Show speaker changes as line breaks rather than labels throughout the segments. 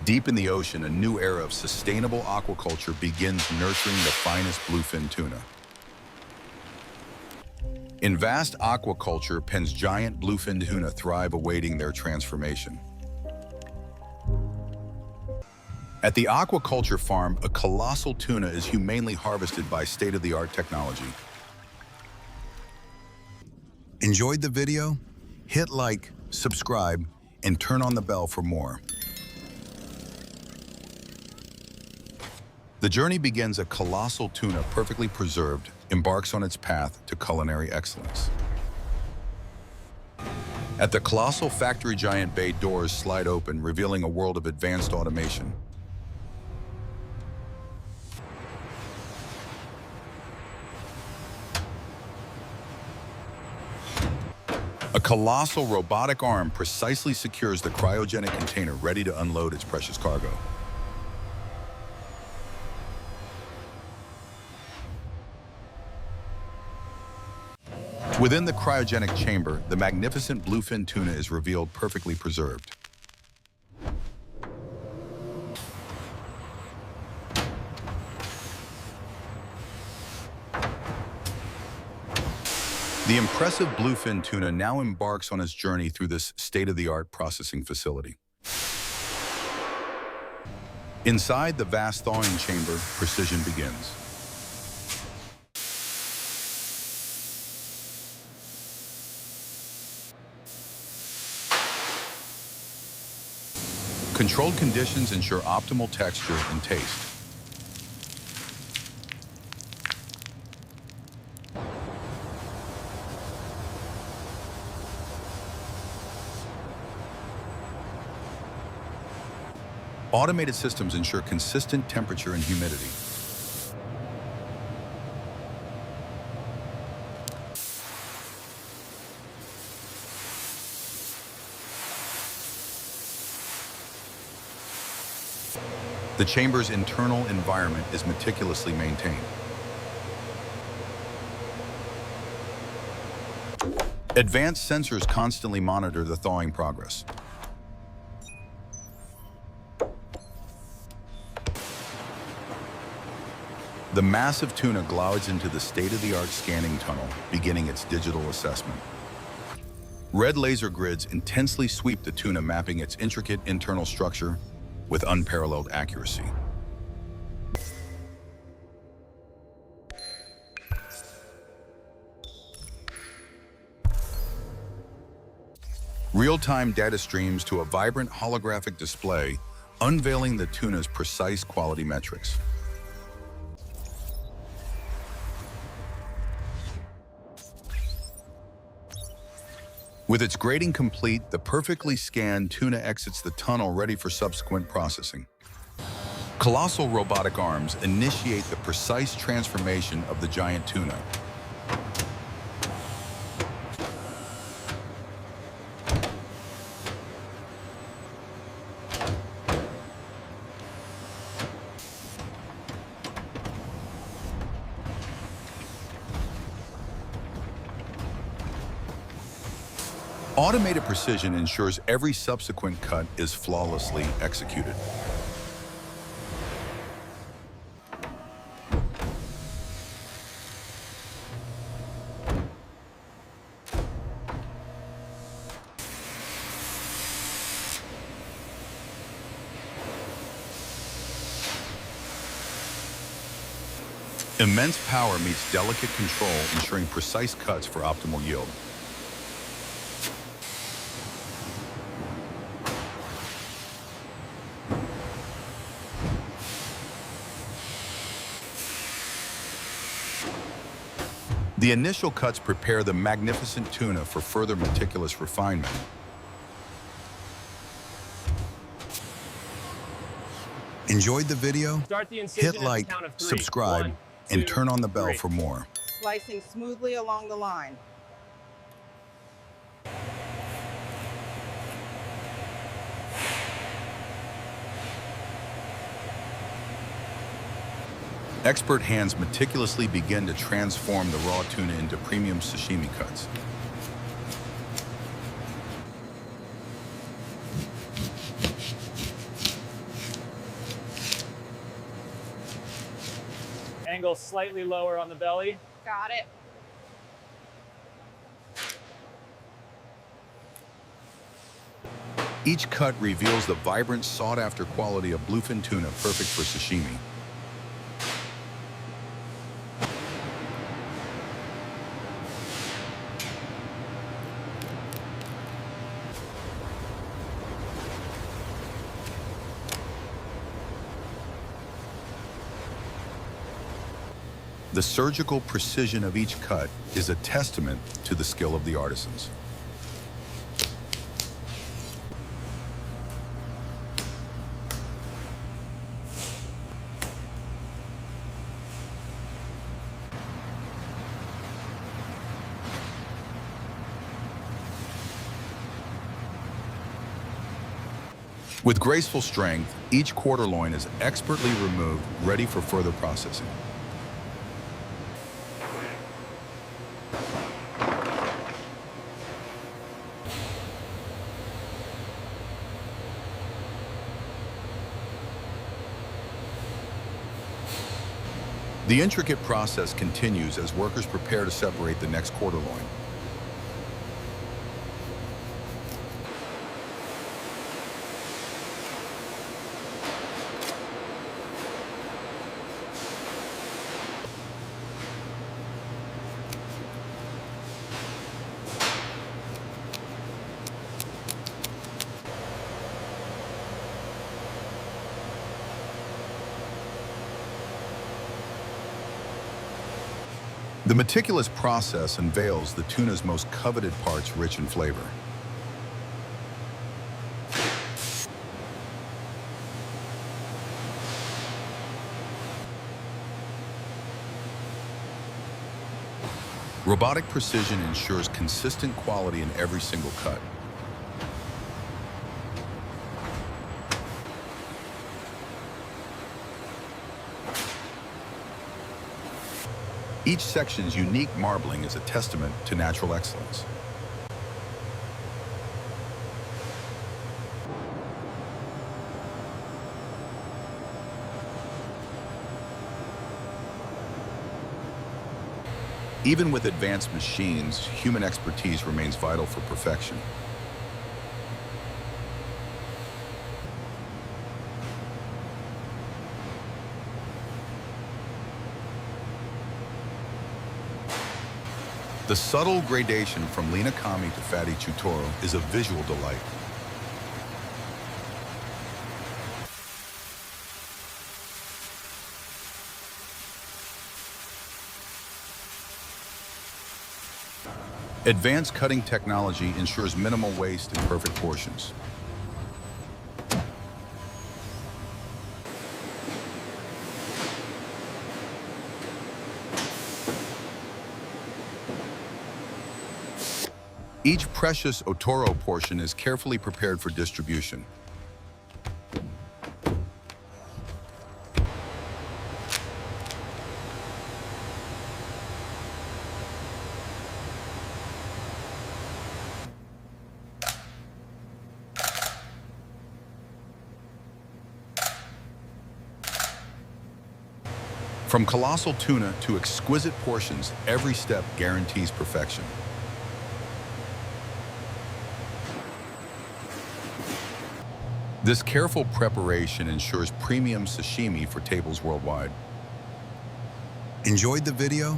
Deep in the ocean, a new era of sustainable aquaculture begins nurturing the finest bluefin tuna. In vast aquaculture pens, giant bluefin tuna thrive, awaiting their transformation. At the aquaculture farm, a colossal tuna is humanely harvested by state-of-the-art technology. Enjoyed the video? Hit like, subscribe, and turn on the bell for more. The journey begins. A colossal tuna, perfectly preserved, embarks on its path to culinary excellence. At the colossal factory giant bay, doors slide open, revealing a world of advanced automation. A colossal robotic arm precisely secures the cryogenic container, ready to unload its precious cargo. Within the cryogenic chamber, the magnificent bluefin tuna is revealed, perfectly preserved. The impressive bluefin tuna now embarks on its journey through this state-of-the-art processing facility. Inside the vast thawing chamber, precision begins. Controlled conditions ensure optimal texture and taste. Automated systems ensure consistent temperature and humidity. The chamber's internal environment is meticulously maintained. Advanced sensors constantly monitor the thawing progress. The massive tuna glides into the state-of-the-art scanning tunnel, beginning its digital assessment. Red laser grids intensely sweep the tuna, mapping its intricate internal structure with unparalleled accuracy. Real-time data streams to a vibrant holographic display, unveiling the tuna's precise quality metrics. With its grading complete, the perfectly scanned tuna exits the tunnel, ready for subsequent processing. Colossal robotic arms initiate the precise transformation of the giant tuna. Automated precision ensures every subsequent cut is flawlessly executed. Immense power meets delicate control, ensuring precise cuts for optimal yield. The initial cuts prepare the magnificent tuna for further meticulous refinement. Enjoyed the video? Hit like, subscribe, and turn on the bell for more.
Slicing smoothly along the line.
Expert hands meticulously begin to transform the raw tuna into premium sashimi cuts.
angle slightly lower on the belly.
Got it.
Each cut reveals the vibrant, sought-after quality of bluefin tuna, perfect for sashimi. The surgical precision of each cut is a testament to the skill of the artisans. With graceful strength, each quarter loin is expertly removed, ready for further processing. The intricate process continues as workers prepare to separate the next quarter loin. The meticulous process unveils the tuna's most coveted parts, rich in flavor. Robotic precision ensures consistent quality in every single cut. Each section's unique marbling is a testament to natural excellence. Even with advanced machines, human expertise remains vital for perfection. The subtle gradation from lean akami to fatty chutoro is a visual delight. Advanced cutting technology ensures minimal waste and perfect portions. Each precious otoro portion is carefully prepared for distribution. From colossal tuna to exquisite portions, every step guarantees perfection. This careful preparation ensures premium sashimi for tables worldwide. Enjoyed the video?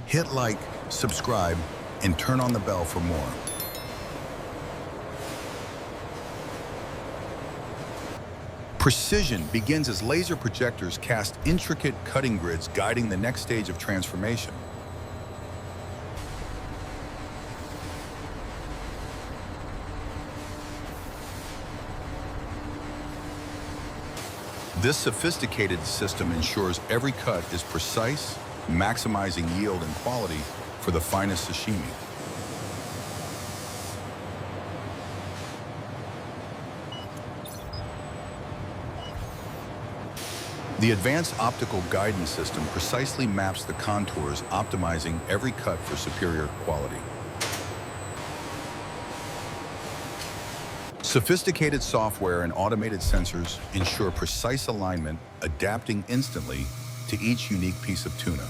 Hit like, subscribe, and turn on the bell for more. Precision begins as laser projectors cast intricate cutting grids, guiding the next stage of transformation. This sophisticated system ensures every cut is precise, maximizing yield and quality for the finest sashimi. The advanced optical guidance system precisely maps the contours, optimizing every cut for superior quality. Sophisticated software and automated sensors ensure precise alignment, adapting instantly to each unique piece of tuna.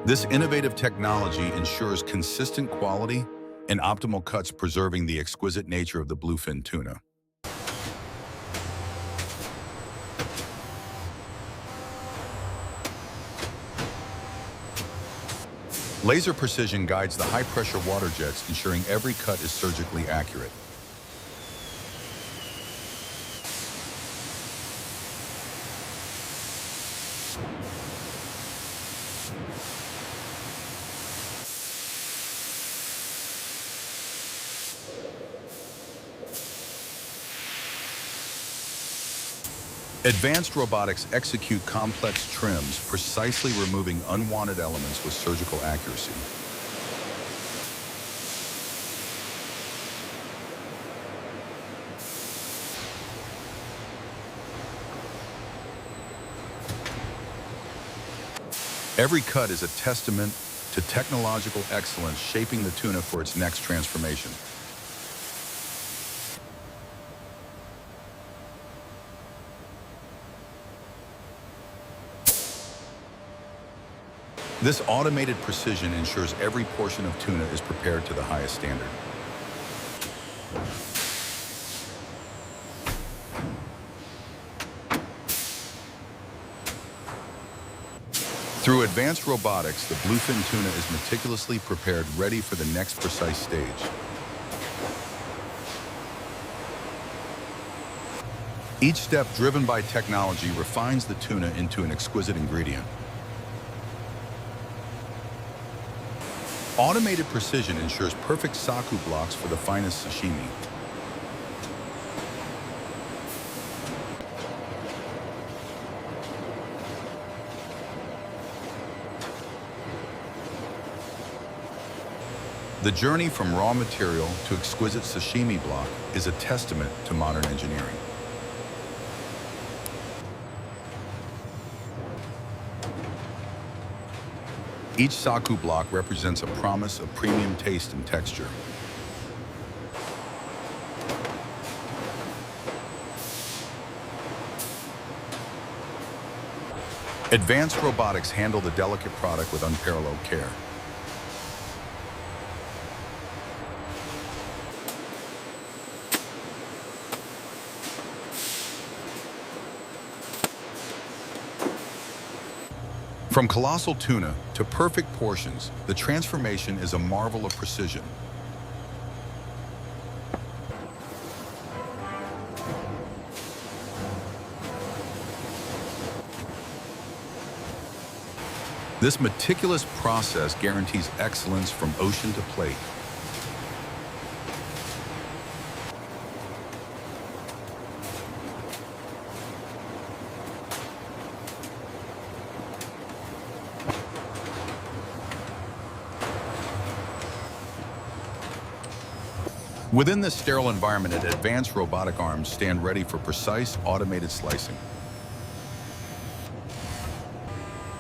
This innovative technology ensures consistent quality and optimal cuts, preserving the exquisite nature of the bluefin tuna. Laser precision guides the high-pressure water jets, ensuring every cut is surgically accurate. Advanced robotics execute complex trims, precisely removing unwanted elements with surgical accuracy. Every cut is a testament to technological excellence, shaping the tuna for its next transformation. This automated precision ensures every portion of tuna is prepared to the highest standard. Through advanced robotics, the bluefin tuna is meticulously prepared, ready for the next precise stage. Each step, driven by technology, refines the tuna into an exquisite ingredient. Automated precision ensures perfect saku blocks for the finest sashimi. The journey from raw material to exquisite sashimi block is a testament to modern engineering. Each saku block represents a promise of premium taste and texture. Advanced robotics handle the delicate product with unparalleled care. From colossal tuna to perfect portions, the transformation is a marvel of precision. This meticulous process guarantees excellence from ocean to plate. Within this sterile environment, advanced robotic arms stand ready for precise, automated slicing.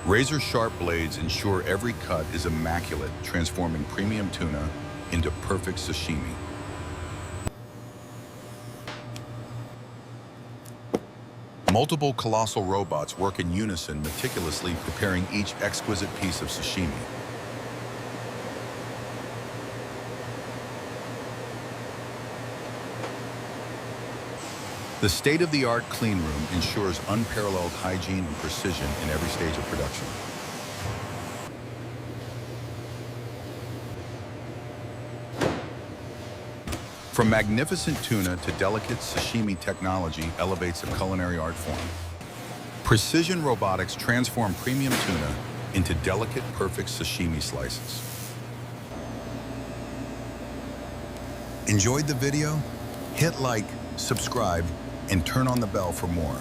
Razor-sharp blades ensure every cut is immaculate, transforming premium tuna into perfect sashimi. Multiple colossal robots work in unison, meticulously preparing each exquisite piece of sashimi. The state-of-the-art clean room ensures unparalleled hygiene and precision in every stage of production. From magnificent tuna to delicate sashimi, technology elevates a culinary art form. Precision robotics transform premium tuna into delicate, perfect sashimi slices. Enjoyed the video? Hit like, subscribe, and turn on the bell for more.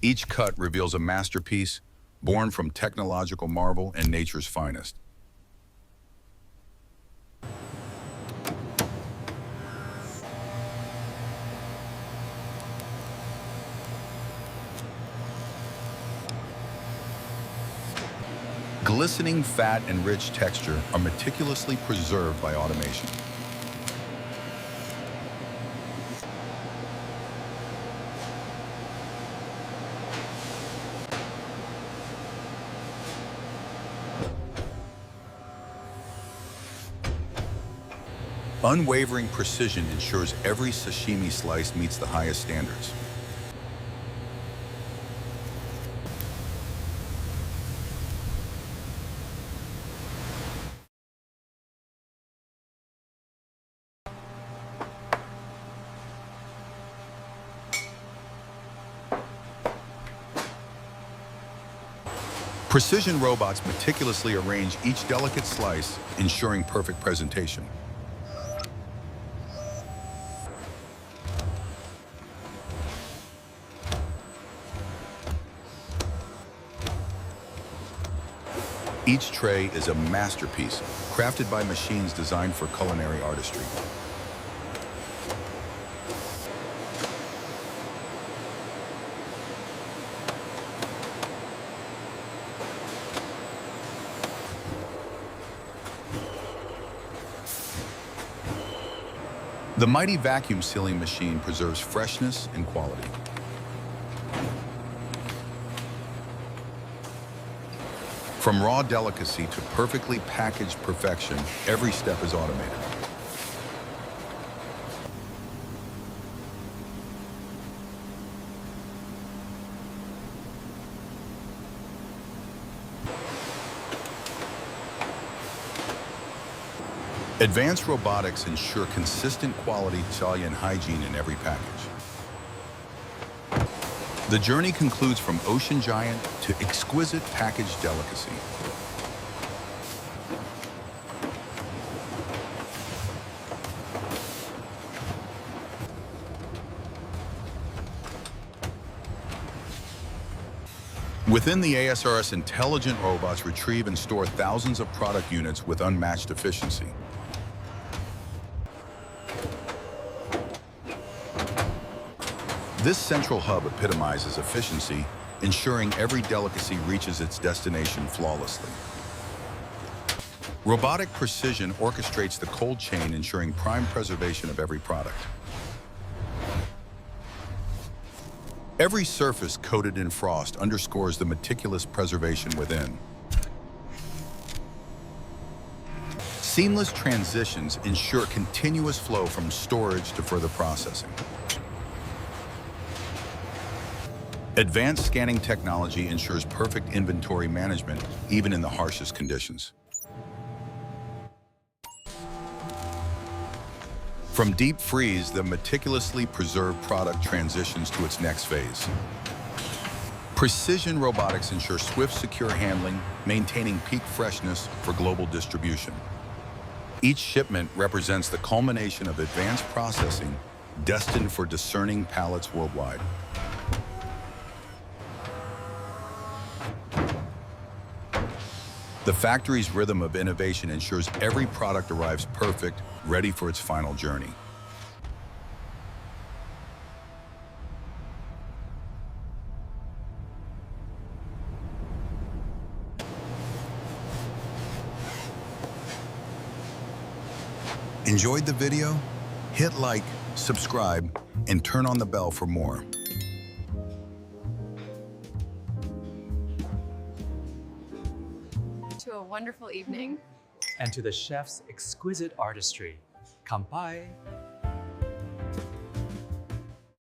Each cut reveals a masterpiece born from technological marvel and nature's finest. glistening fat and rich texture are meticulously preserved by automation. Unwavering precision ensures every sashimi slice meets the highest standards. Precision robots meticulously arrange each delicate slice, ensuring perfect presentation. Each tray is a masterpiece, crafted by machines designed for culinary artistry. The mighty vacuum sealing machine preserves freshness and quality. From raw delicacy to perfectly packaged perfection, every step is automated. Advanced robotics ensure consistent quality, and hygiene in every package. The journey concludes from ocean giant to exquisite packaged delicacy. Within the ASRS, intelligent robots retrieve and store thousands of product units with unmatched efficiency. This central hub epitomizes efficiency, ensuring every delicacy reaches its destination flawlessly. Robotic precision orchestrates the cold chain, ensuring prime preservation of every product. Every surface coated in frost underscores the meticulous preservation within. Seamless transitions ensure continuous flow from storage to further processing. Advanced scanning technology ensures perfect inventory management, even in the harshest conditions. From deep freeze, the meticulously preserved product transitions to its next phase. Precision robotics ensure swift, secure handling, maintaining peak freshness for global distribution. Each shipment represents the culmination of advanced processing destined for discerning palates worldwide. The factory's rhythm of innovation ensures every product arrives perfect, ready for its final journey. Enjoyed the video? Hit like, subscribe, and turn on the bell for more.
To a wonderful evening.
And to the chef's exquisite artistry. Kampai!